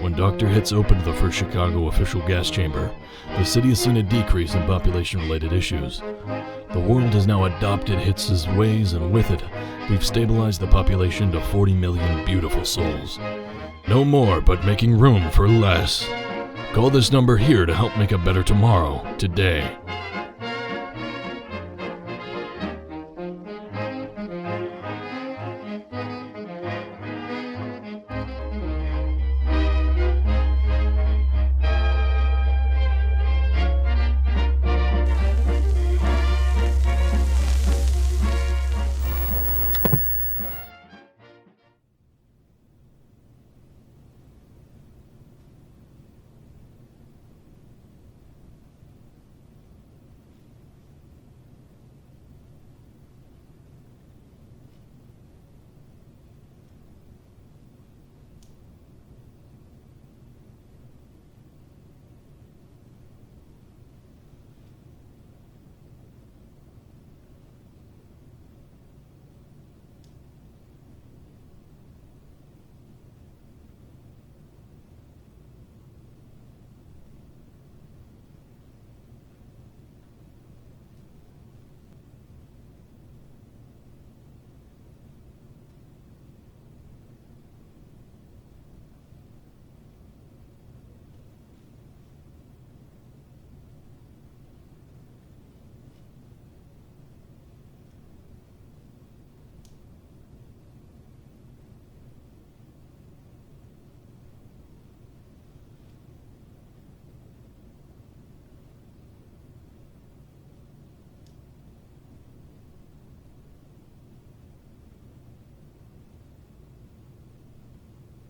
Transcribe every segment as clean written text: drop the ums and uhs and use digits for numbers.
When Dr. hits open the first Chicago official gas chamber, the city has seen a decrease in population-related issues. The world has now adopted Hitz's ways, and with it, we've stabilized the population to 40 million beautiful souls. No more, but making room for less. Call this number here to help make a better tomorrow, today.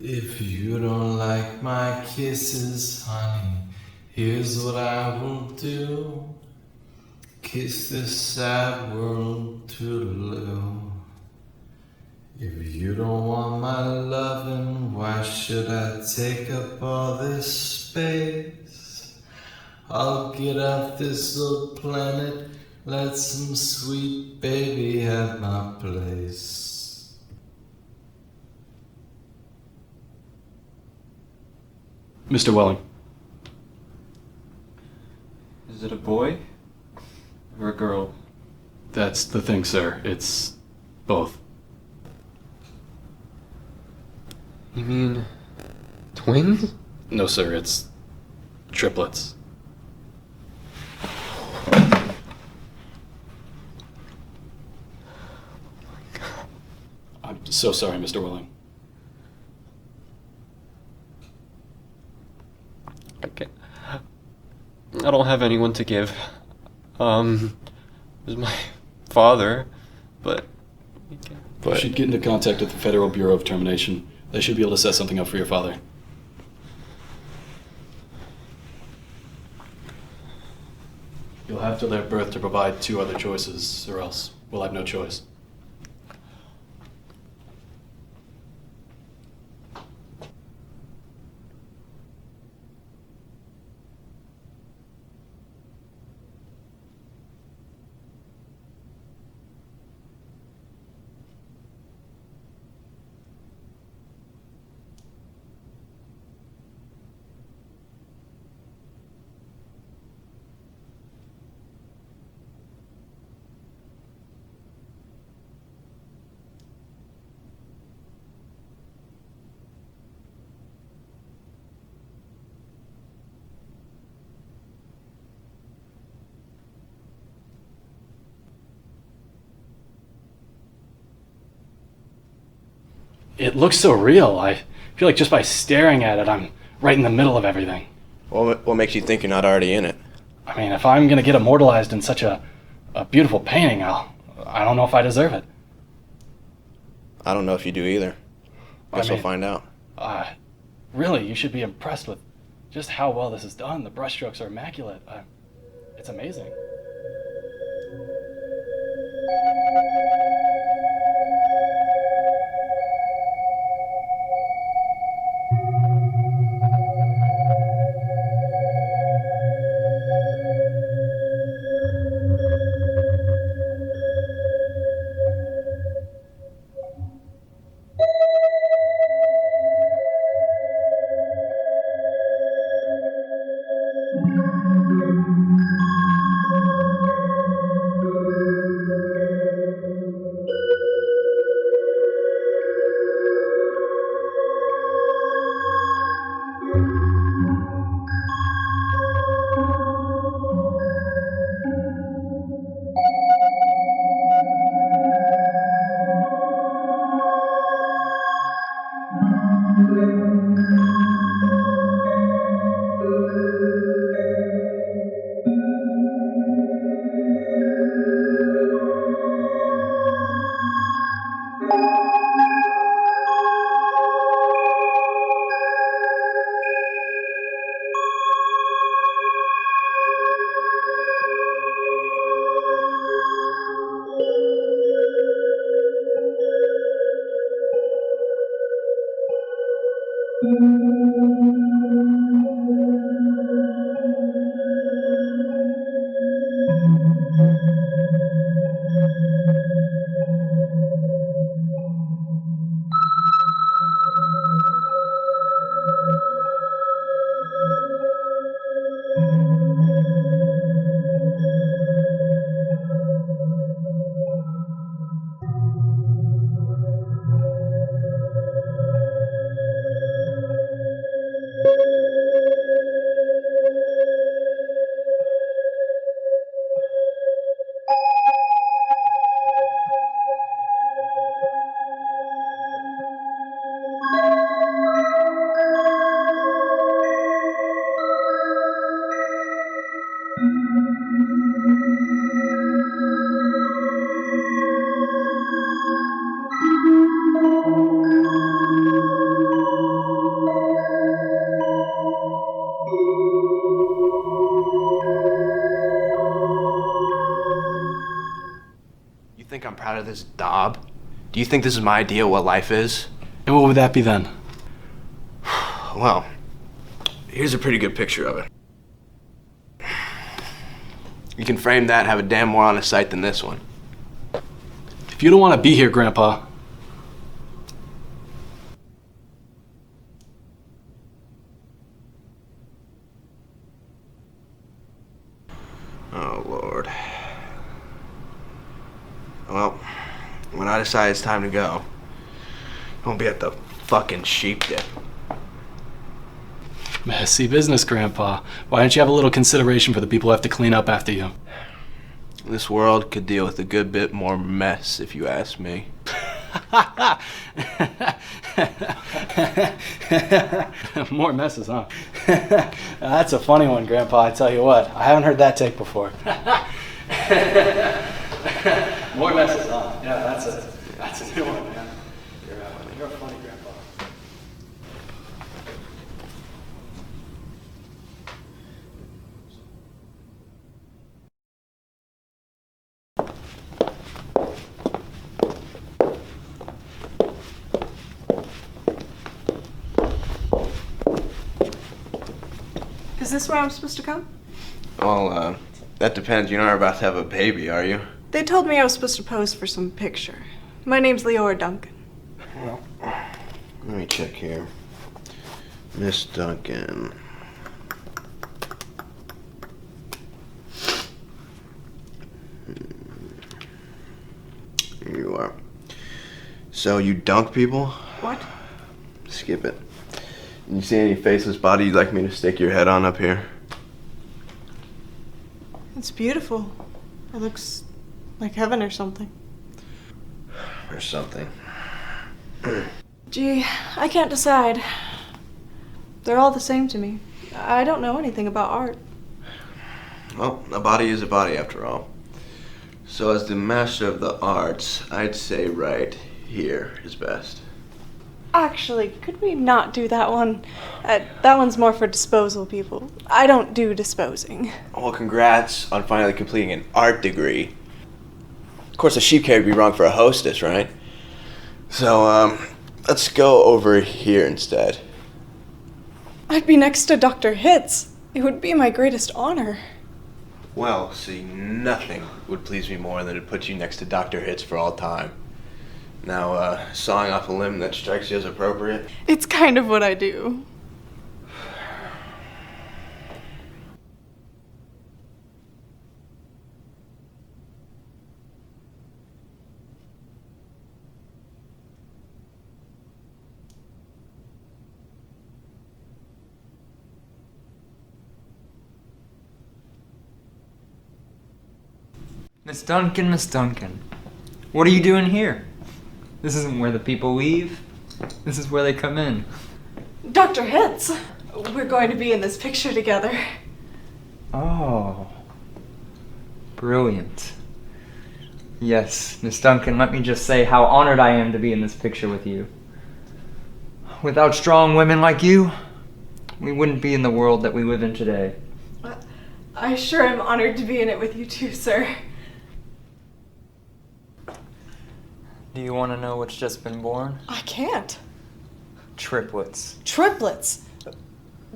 If you don't like my kisses, honey, here's what I will do. Kiss this sad world toodaloo. If you don't want my lovin', why should I take up all this space? I'll get off this little planet, let some sweet baby have my place. Mr. Welling. Is it a boy or a girl? That's the thing, sir. It's both. You mean twins? No, sir. It's triplets. I'm so sorry, Mr. Welling. I don't have anyone to give. There's my father, but... You should get into contact with the Federal Bureau of Termination. They should be able to set something up for your father. You'll have till their birth to provide 2 other choices, or else we'll have no choice. It looks so real. I feel like just by staring at it, I'm right in the middle of everything. Well, what makes you think you're not already in it? I mean, if I'm gonna get immortalized in such a beautiful painting, I don't know if I deserve it. I don't know if you do either. Guess we'll find out. Really, you should be impressed with just how well this is done. The brushstrokes are immaculate. It's amazing. proud of this daub? Do you think this is my idea of what life is? And what would that be then? Well, here's a pretty good picture of it. You can frame that and have a damn more honest sight than this one. If you don't want to be here, Grandpa. Oh, Lord. Well, when I decide it's time to go, I won't be at the fucking sheep dip. Messy business, Grandpa. Why don't you have a little consideration for the people who have to clean up after you? This world could deal with a good bit more mess, if you ask me. More messes, huh? That's a funny one, Grandpa. I tell you what, I haven't heard that take before. More messes, huh? Yeah, that's a new one, man. You're a funny Grandpa. Is this where I'm supposed to come? Well, that depends. You're not about to have a baby, are you? They told me I was supposed to pose for some picture. My name's Leora Duncan. Well, let me check here. Miss Duncan. Here you are. So you dunk people? What? Skip it. You see any faceless body you'd like me to stick your head on up here? It's beautiful. It looks like heaven or something. Or something. Gee, I can't decide. They're all the same to me. I don't know anything about art. Well, a body is a body after all. So as the master of the arts, I'd say right here is best. Actually, could we not do that one? That one's more for disposal people. I don't do disposing. Well, congrats on finally completing an art degree. Of course, a sheep carry would be wrong for a hostess, right? So, let's go over here instead. I'd be next to Dr. Hitz. It would be my greatest honor. Well, see, nothing would please me more than to put you next to Dr. Hitz for all time. Now, sawing off a limb that strikes you as appropriate? It's kind of what I do. Miss Duncan, Miss Duncan. What are you doing here? This isn't where the people leave. This is where they come in. Dr. Hitz, we're going to be in this picture together. Oh. Brilliant. Yes, Miss Duncan, let me just say how honored I am to be in this picture with you. Without strong women like you, we wouldn't be in the world that we live in today. I sure am honored to be in it with you too, sir. Do you want to know what's just been born? I can't. Triplets. Triplets?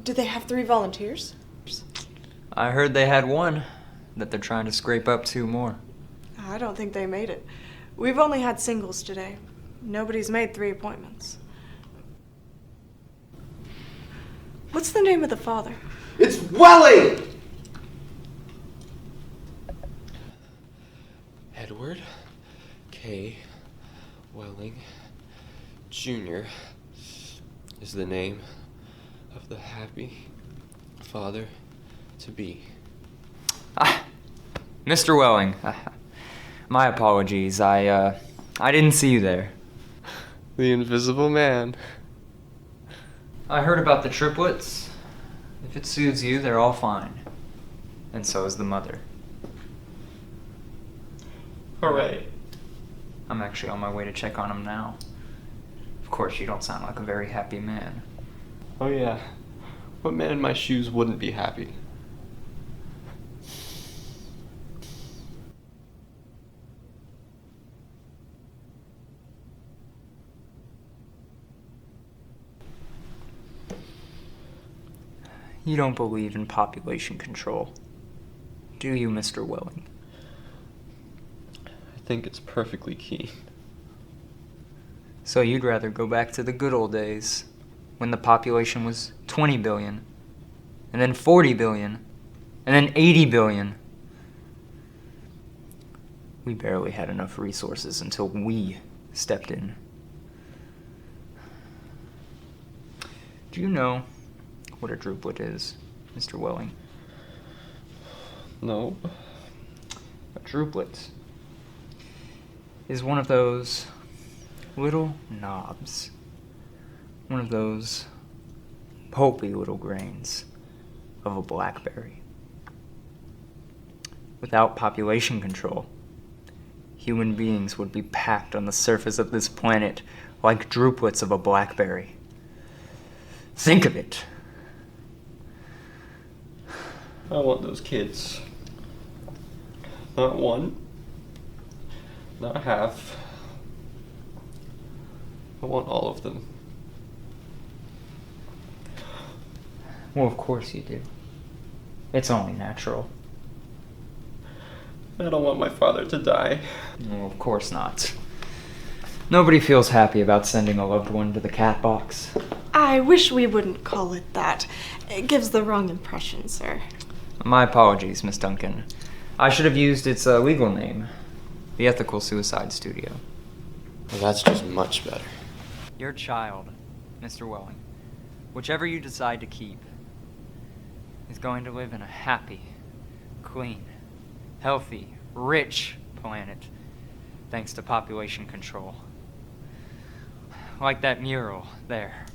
Do they have 3 volunteers? I heard they had 1, that they're trying to scrape up 2 more. I don't think they made it. We've only had singles today. Nobody's made 3 appointments. What's the name of the father? It's Welling! Edward K. Welling Jr. is the name of the happy father to be. Mr. Welling, my apologies. I didn't see you there. The invisible man. I heard about the triplets. If it suits you, they're all fine. And so is the mother. Hooray. I'm actually on my way to check on him now. Of course, you don't sound like a very happy man. Oh yeah. What man in my shoes wouldn't be happy? You don't believe in population control, do you, Mr. Welling? I think it's perfectly keen. So you'd rather go back to the good old days, when the population was 20 billion, and then 40 billion, and then 80 billion. We barely had enough resources until we stepped in. Do you know what a druplet is, Mr. Welling? No. A druplet is one of those little knobs. One of those pulpy little grains of a blackberry. Without population control, human beings would be packed on the surface of this planet like druplets of a blackberry. Think of it. I want those kids. Not one. Not half. I want all of them. Well, of course you do. It's only natural. I don't want my father to die. Well, of course not. Nobody feels happy about sending a loved one to the cat box. I wish we wouldn't call it that. It gives the wrong impression, sir. My apologies, Miss Duncan. I should have used its legal name. The Ethical Suicide Studio. Well, that's just much better. Your child, Mr. Welling, whichever you decide to keep, is going to live in a happy, clean, healthy, rich planet, thanks to population control. Like that mural there.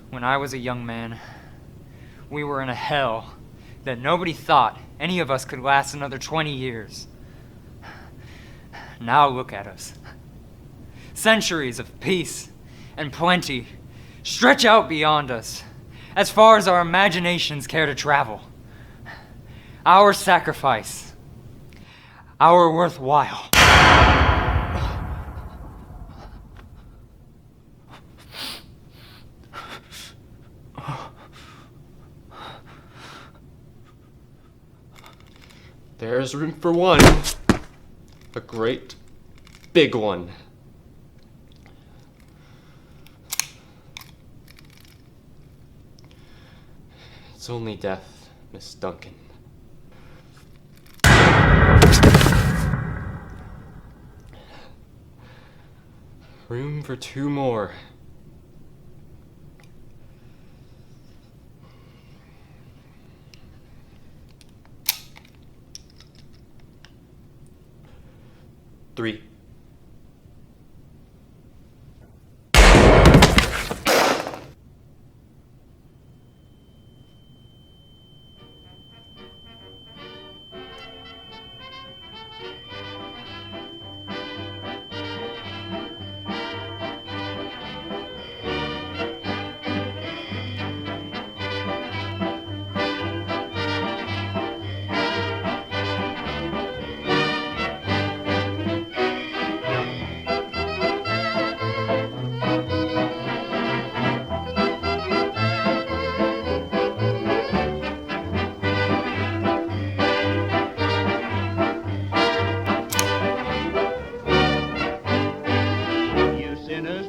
When I was a young man, we were in a hell that nobody thought any of us could last another 20 years. Now look at us. Centuries of peace and plenty stretch out beyond us, as far as our imaginations care to travel. Our sacrifice, our worthwhile. There's room for one. A great big one. It's only death, Miss Duncan. Room for two more. Three.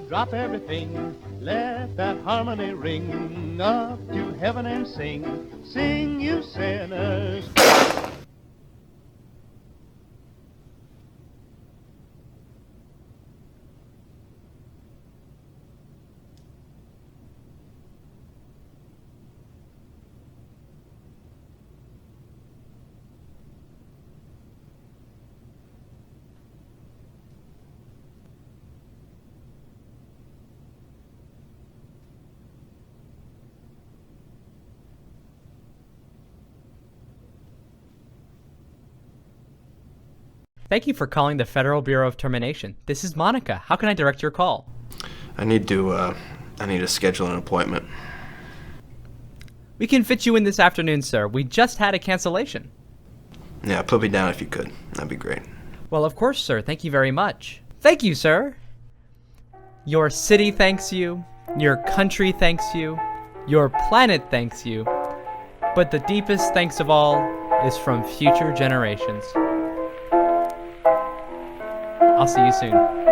Drop everything, let that harmony ring up to heaven and sing, sing you sinners. Thank you for calling the Federal Bureau of Termination. This is Monica. How can I direct your call? I need to schedule an appointment. We can fit you in this afternoon, sir. We just had a cancellation. Yeah, put me down if you could. That'd be great. Well, of course, sir. Thank you very much. Thank you, sir. Your city thanks you. Your country thanks you. Your planet thanks you. But the deepest thanks of all is from future generations. I'll see you soon.